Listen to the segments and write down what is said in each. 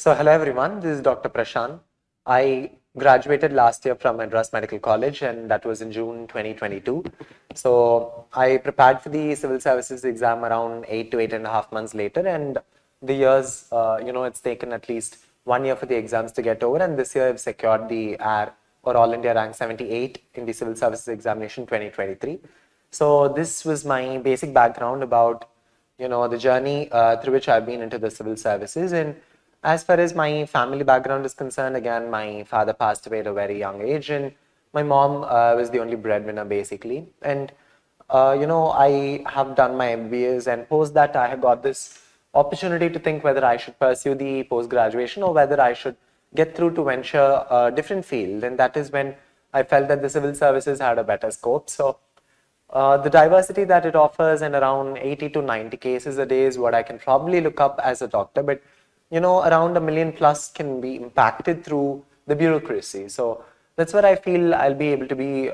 So hello everyone, this is Dr. Prashanth. I graduated last year from Madras Medical College and that was in June 2022. So I prepared for the civil services exam around 8 to 8.5 months later, and the years, it's taken at least 1 year for the exams to get over, and this year I've secured the AIR or All India rank 78 in the civil services examination 2023. So this was my basic background about the journey through which I've been into the civil services. And as far as my family background is concerned, again, my father passed away at a very young age, and my mom was the only breadwinner basically. And I have done my MBAs, and post that I have got this opportunity to think whether I should pursue the post graduation or whether I should get through to venture a different field. And that is when I felt that the civil services had a better scope. So the diversity that it offers and around 80 to 90 cases a day is what I can probably look up as a doctor. But around 1 million plus can be impacted through the bureaucracy. So that's what I feel I'll be able to be,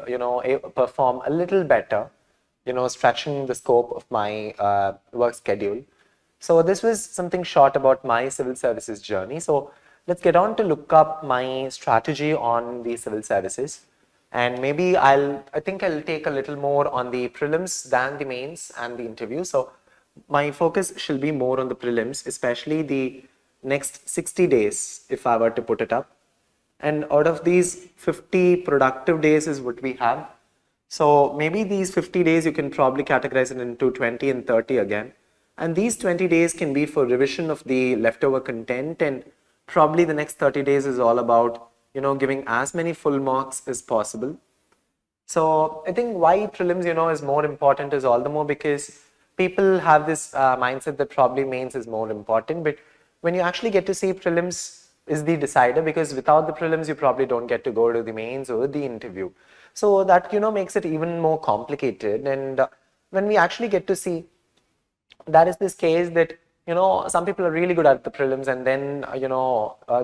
perform a little better, stretching the scope of my work schedule. So this was something short about my civil services journey. So let's get on to look up my strategy on the civil services. And maybe I think I'll take a little more on the prelims than the mains and the interview. So my focus shall be more on the prelims, especially the next 60 days, if I were to put it up. And out of these 50 productive days is what we have. So maybe these 50 days, you can probably categorize it into 20 and 30 again. And these 20 days can be for revision of the leftover content, and probably the next 30 days is all about giving as many full marks as possible. So I think why prelims, is more important is all the more because people have this mindset that probably mains is more important. But when you actually get to see prelims is the decider, because without the prelims, you probably don't get to go to the mains or the interview. So that, makes it even more complicated. And when we actually get to see, that is this case that, some people are really good at the prelims and then,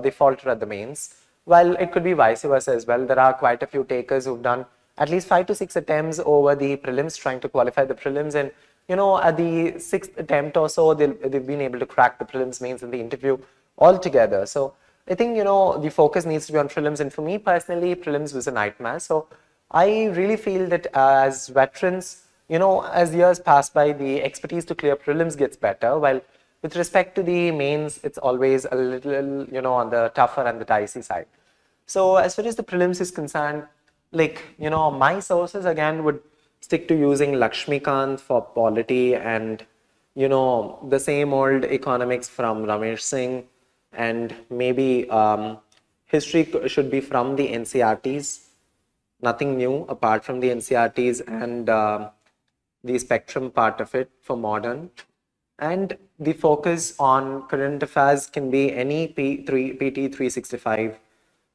they falter at the mains. While it could be vice versa as well. There are quite a few takers who've done at least 5 to 6 attempts over the prelims, trying to qualify the prelims. And, at the 6th attempt or so, they've been able to crack the prelims, mains, and the interview altogether. So I think, the focus needs to be on prelims. And for me personally, prelims was a nightmare. So I really feel that as veterans, as years pass by, the expertise to clear prelims gets better. While with respect to the mains, it's always a little, on the tougher and the dicey side. So as far as the prelims is concerned, my sources again would stick to using Lakshmikant for polity, and, the same old economics from Ramesh Singh, and maybe history should be from the NCRTs, nothing new apart from the NCRTs and the spectrum part of it for modern. And the focus on current affairs can be any PT 365,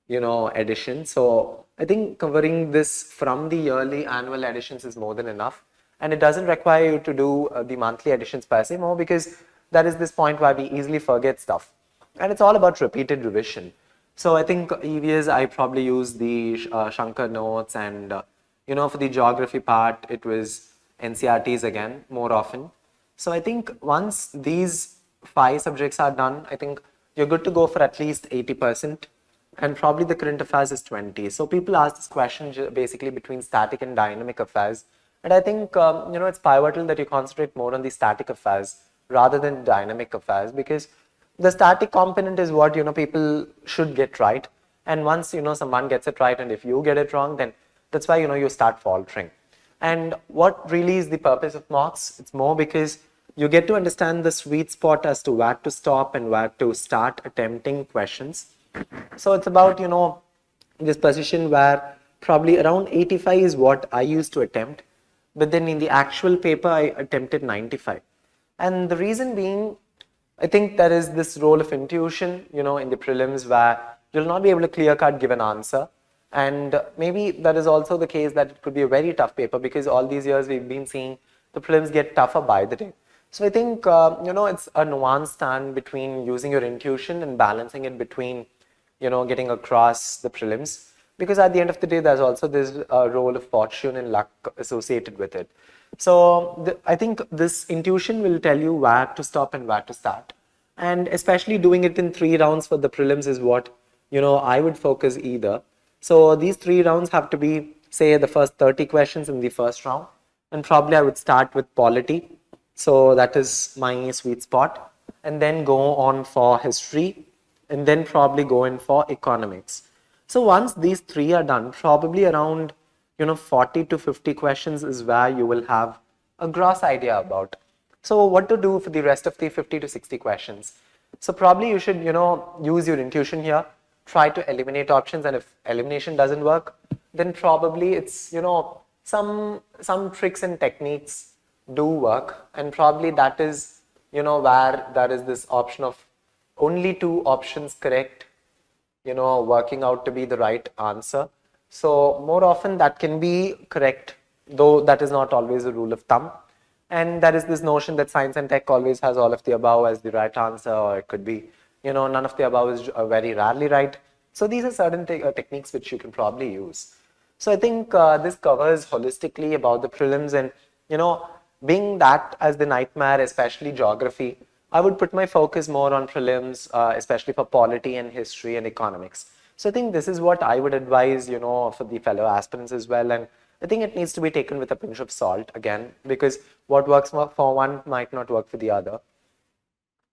edition. So I think covering this from the yearly annual editions is more than enough. And it doesn't require you to do the monthly editions per se, more because that is this point where we easily forget stuff. And it's all about repeated revision. So I think EVS, I probably use the Shankar notes, and, for the geography part, it was NCRTs again, more often. So I think once these 5 subjects are done, I think you're good to go for at least 80%, and probably the current affairs is 20. So people ask this question basically between static and dynamic affairs. And I think, it's pivotal that you concentrate more on the static affairs rather than dynamic affairs, because the static component is what, people should get right. And once, someone gets it right, and if you get it wrong, then that's why, you start faltering. And what really is the purpose of mocks? It's more because you get to understand the sweet spot as to where to stop and where to start attempting questions. So it's about, this position where probably around 85 is what I used to attempt. But then in the actual paper, I attempted 95. And the reason being, I think there is this role of intuition, in the prelims, where you'll not be able to clear-cut give an answer. And maybe that is also the case that it could be a very tough paper, because all these years we've been seeing the prelims get tougher by the day. So I think, it's a nuanced stand between using your intuition and balancing it between, getting across the prelims. Because at the end of the day, there's also this role of fortune and luck associated with it. So I think this intuition will tell you where to stop and where to start. And especially doing it in 3 rounds for the prelims is what, I would focus either. So these 3 rounds have to be, say, the first 30 questions in the first round. And probably I would start with polity. So that is my sweet spot. And then go on for history. And then probably go in for economics. So once these three are done, probably around, 40 to 50 questions is where you will have a gross idea about. So what to do for the rest of the 50 to 60 questions? So probably you should, use your intuition here, try to eliminate options, and if elimination doesn't work, then probably it's, some tricks and techniques do work, and probably that is, where there is this option of only two options correct, working out to be the right answer. So more often that can be correct, though that is not always a rule of thumb. And there is this notion that science and tech always has all of the above as the right answer, or it could be, none of the above is very rarely right. So these are certain techniques which you can probably use. So I think this covers holistically about the prelims, and, being that as the nightmare, especially geography, I would put my focus more on prelims, especially for polity and history and economics. So I think this is what I would advise, for the fellow aspirants as well. And I think it needs to be taken with a pinch of salt again, because what works for one might not work for the other.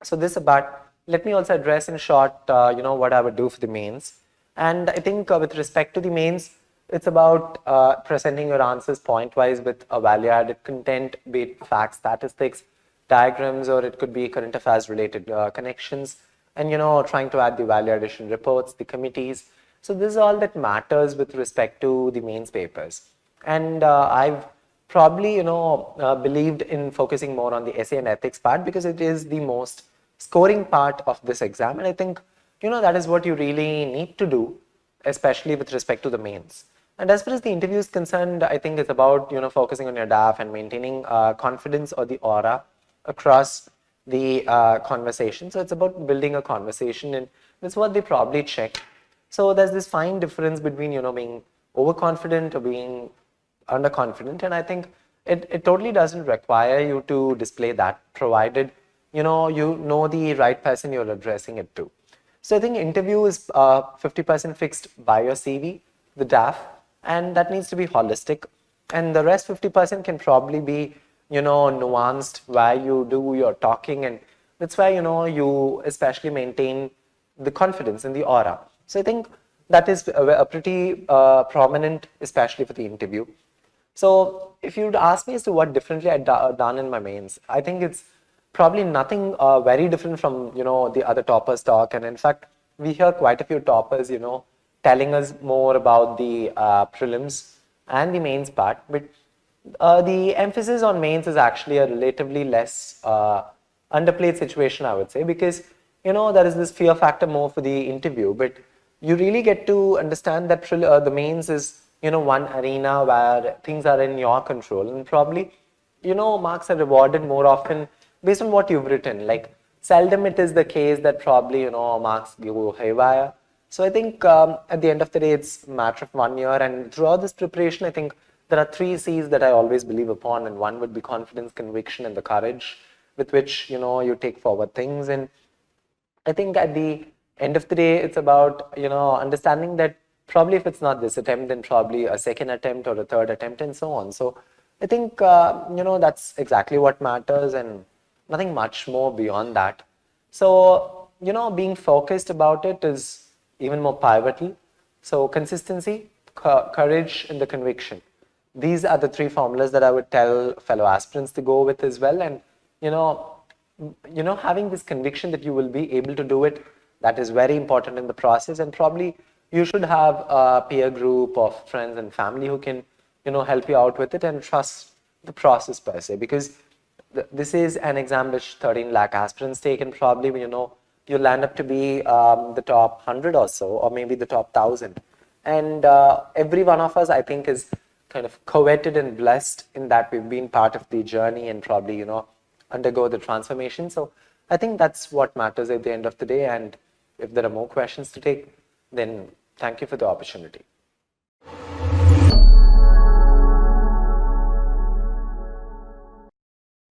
So this about, let me also address in short, what I would do for the mains. And I think with respect to the mains, it's about presenting your answers point-wise with a value-added content, be it facts, statistics, diagrams, or it could be current affairs related connections, and, trying to add the value addition reports, the committees. So this is all that matters with respect to the mains papers. And I've probably, believed in focusing more on the essay and ethics part, because it is the most scoring part of this exam. And I think, that is what you really need to do, especially with respect to the mains. And as far as the interview is concerned, I think it's about, focusing on your DAF and maintaining confidence or the aura across the conversation. So it's about building a conversation, and that's what they probably check. So there's this fine difference between, being overconfident or being underconfident. And I think it totally doesn't require you to display that, provided, you know the right person you're addressing it to. So I think interview is 50% fixed by your CV, the DAF, and that needs to be holistic. And the rest 50% can probably be, nuanced, where you do your talking, and that's why, you especially maintain the confidence in the aura. So I think that is a pretty prominent, especially for the interview. So if you'd ask me as to what differently I'd done in my mains, I think it's probably nothing very different from, the other toppers talk. And in fact, we hear quite a few toppers, telling us more about the prelims and the mains part. But the emphasis on mains is actually a relatively less underplayed situation, I would say, because, there is this fear factor more for the interview. But you really get to understand that the mains is, one arena where things are in your control, and probably, marks are rewarded more often based on what you've written. Like, seldom it is the case that probably, marks go haywire. So I think at the end of the day, it's a matter of 1 year, and throughout this preparation, I think there are 3 C's that I always believe upon, and one would be confidence, conviction, and the courage with which, you take forward things. And I think at the end of the day, it's about, understanding that probably if it's not this attempt, then probably a second attempt or a third attempt, and so on. So I think, that's exactly what matters, and nothing much more beyond that. So, being focused about it is even more pivotal. So consistency, courage, and the conviction. These are the 3 formulas that I would tell fellow aspirants to go with as well. And, having this conviction that you will be able to do it, that is very important in the process. And probably you should have a peer group of friends and family who can, help you out with it, and trust the process per se, because this is an exam which 13 lakh aspirants take, and probably, you land up to be the top 100 or so, or maybe the top 1,000. And every one of us, I think, is kind of coveted and blessed in that we've been part of the journey and probably, undergo the transformation. So I think that's what matters at the end of the day. And if there are more questions to take, then thank you for the opportunity.